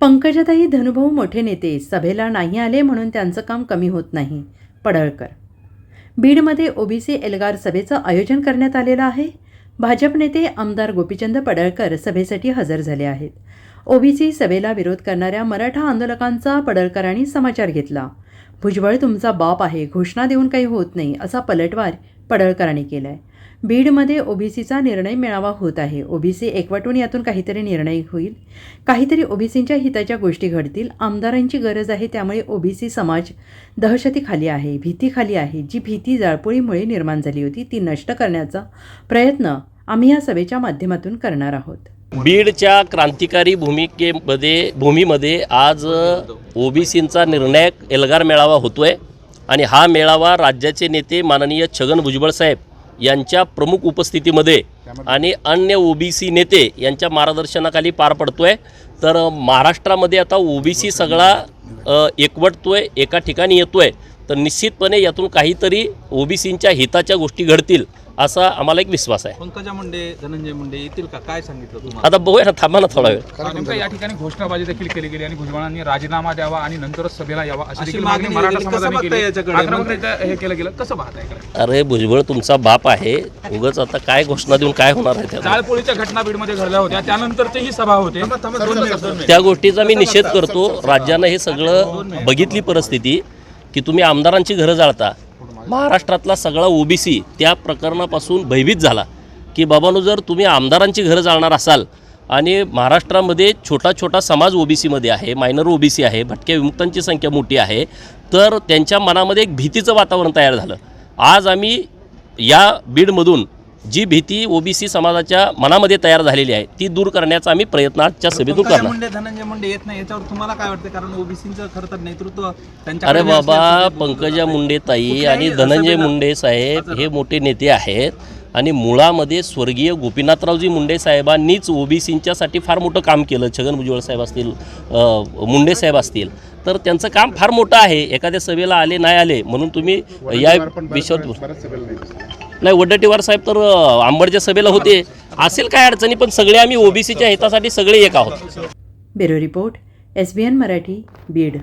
पंकजाताई धनुभाऊ मोठे नेते सभेला नाही आले म्हणून त्यांचं काम कमी होत नाही. पडळकर. बीडमध्ये ओबीसी एल्गार सभेचं आयोजन करण्यात आलेलं आहे. भाजप नेते आमदार गोपीचंद पडळकर सभेसाठी हजर झाले आहेत. ओबीसी सभेला विरोध करणाऱ्या मराठा आंदोलकांचा पडळकरांनी समाचार घेतला. भुजबळ तुमचा बाप आहे, घोषणा देऊन काही होत नाही असा पलटवार पडळकरांनी केला आहे. बीडमध्ये ओबीसीचा निर्णय मेळावा होत आहे. ओबीसी एकवटून यातून काहीतरी निर्णय होईल, काहीतरी ओबीसींच्या हिताच्या गोष्टी घडतील. आमदारांची गरज आहे, त्यामुळे ओबीसी समाज दहशतीखाली आहे, भीतीखाली आहे. जी भीती जाळपोळीमुळे निर्माण झाली होती ती नष्ट करण्याचा प्रयत्न आम्ही या सभेच्या माध्यमातून करणार आहोत. बीडच्या क्रांतिकारी भूमीमध्ये आज ओबीसींचा निर्णायक एल्गार मेळावा होतोय आणि हा मेळावा राज्याचे नेते माननीय छगन भुजबळ साहेब यांच्या प्रमुख उपस्थितीमध्ये आणि अन्य ओबीसी नेते यांच्या मार्गदर्शनाखाली पार पडतोय. तर महाराष्ट्रामध्ये आता ओबीसी सगळा एकवटतोय, एका ठिकाणी येतोय. तर निश्चितपणे यातून काहीतरी ओबीसींच्या हिताच्या गोष्टी घडतील असा आम्हाला एक विश्वास आहे. पंकजा मुंडे, धनंजय मुंडे येतील का, काय सांगितलं तुम्हाला? आता बघूया ना, थांबा ना थोडा वेळ. नेमकं या ठिकाणी घोषणाबाजी देखील केली गेली आणि भुजबळांनी राजीनामा द्यावा आणि नंतरच सभेला यावा अशी मागणी मराठा कसं समाजाने बघताय केली. याच्याकडे? आक्रमकरित्या हे केलं गेलं, कसं पाहताय? अरे भुजबळ तुमचा बाप आहे, उगाच आता काय घोषणा देऊन काय होणार आहे? जाळपोळीच्या घटना बीडमध्ये घडल्या होत्या, त्यानंतरची ही सभा होते. त्या गोष्टीचा मी निषेध करतो. राज्यानं हे सगळं बघितली परिस्थिती की तुम्ही आमदारांची घरं जाळता. महाराष्ट्रातला सगळा ओबीसी त्या प्रकरणापासून भयभीत झाला की बाबांनो, जर तुम्ही आमदारांची घरं जाळणार असाल आणि महाराष्ट्रामध्ये छोटा छोटा समाज ओबीसीमध्ये आहे, मायनर ओबीसी आहे, भटक्या विमुक्तांची संख्या मोठी आहे, तर त्यांच्या मनामध्ये एक भीतीचं वातावरण तयार झालं. आज आम्ही या बीडमधून जी भीती ओबीसी समाजाच्या मनामध्ये तयार झालेली आहे ती दूर करण्याचा आम्ही प्रयत्न आजच्या सभेतून करणार. धनंजय मुंडे येत नाही याच्यावर तुम्हाला काय वाटतं? कारण ओबीसीचं खरं तर नेतृत्व अरे बाबा, पंकजा मुंडे ताई आणि धनंजय मुंडे साहेब हे मोठे नेते आहेत आणि मुळामध्ये स्वर्गीय गोपीनाथरावजी मुंडे साहेबांनीच ओबीसींच्यासाठी फार मोठं काम केलं. छगन भुजबळ साहेब असतील, मुंडे साहेब असतील, तर त्यांचं काम फार मोठं आहे. एखाद्या सभेला आले नाही आले म्हणून तुम्ही या विषयावर नाही. वडट्टीवार साहेब तर आंबडच्या सभेला होते. असेल काय अडचणी, पण सगळे आम्ही ओबीसीच्या हितासाठी सगळे एक आहोत. Bureau report, SBN Marathi, Beed.